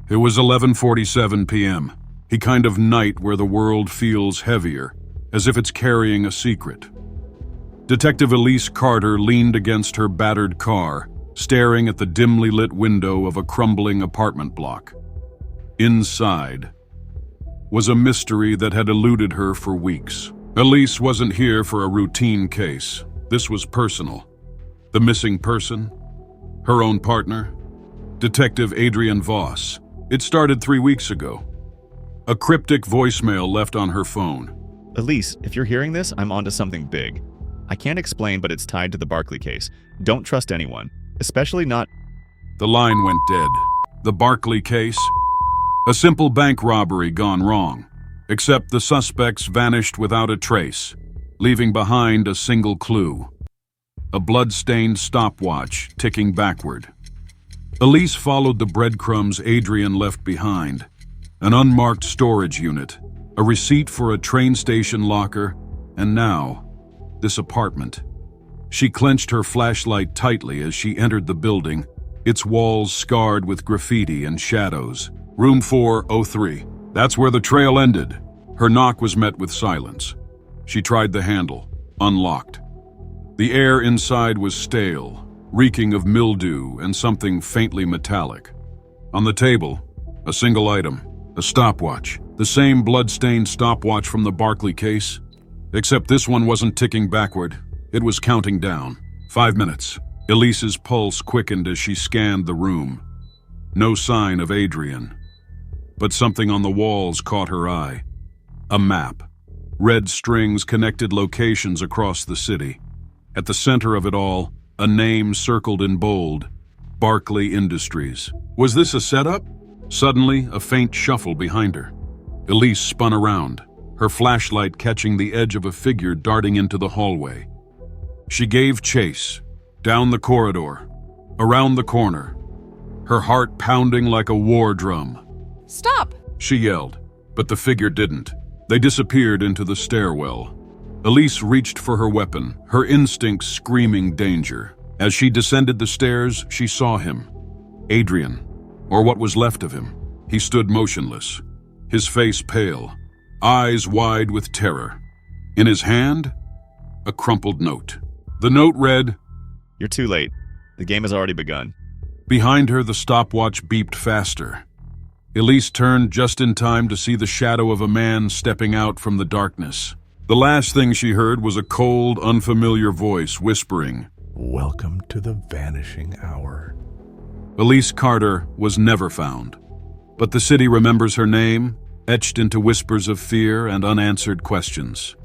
It was 11:47 p.m., a kind of night where the world feels heavier, as if it's carrying a secret. Detective Elise Carter leaned against her battered car, staring at the dimly lit window of a crumbling apartment block. Inside was a mystery that had eluded her for weeks. Elise wasn't here for a routine case. This was personal. The missing person, her own partner, Detective Adrian Voss. It started 3 weeks ago. A cryptic voicemail left on her phone. Elise, if you're hearing this, I'm onto something big. I can't explain, but it's tied to the Barkley case. Don't trust anyone, especially not... The line went dead. The Barkley case? A simple bank robbery gone wrong, except the suspects vanished without a trace, leaving behind a single clue. A blood-stained stopwatch ticking backward. Elise followed the breadcrumbs Adrian left behind. An unmarked storage unit, a receipt for a train station locker, and now, this apartment. She clenched her flashlight tightly as she entered the building, its walls scarred with graffiti and shadows. Room 403. That's where the trail ended. Her knock was met with silence. She tried the handle, unlocked. The air inside was stale, reeking of mildew and something faintly metallic. On the table, a single item, a stopwatch, the same blood-stained stopwatch from the Barkley case, except this one wasn't ticking backward, it was counting down. 5 minutes. Elise's pulse quickened as she scanned the room. No sign of Adrian. But something on the walls caught her eye. A map. Red strings connected locations across the city. At the center of it all, a name circled in bold, Barkley Industries. Was this a setup? Suddenly, a faint shuffle behind her. Elise spun around, her flashlight catching the edge of a figure darting into the hallway. She gave chase, down the corridor, around the corner, her heart pounding like a war drum. Stop! She yelled, but the figure didn't. They disappeared into the stairwell. Elise reached for her weapon, her instincts screaming danger. As she descended the stairs, she saw him. Adrian, or what was left of him. He stood motionless, his face pale, eyes wide with terror. In his hand, a crumpled note. The note read, You're too late. The game has already begun. Behind her, the stopwatch beeped faster. Elise turned just in time to see the shadow of a man stepping out from the darkness. The last thing she heard was a cold, unfamiliar voice whispering, "Welcome to the Vanishing Hour." Elise Carter was never found, but the city remembers her name, etched into whispers of fear and unanswered questions.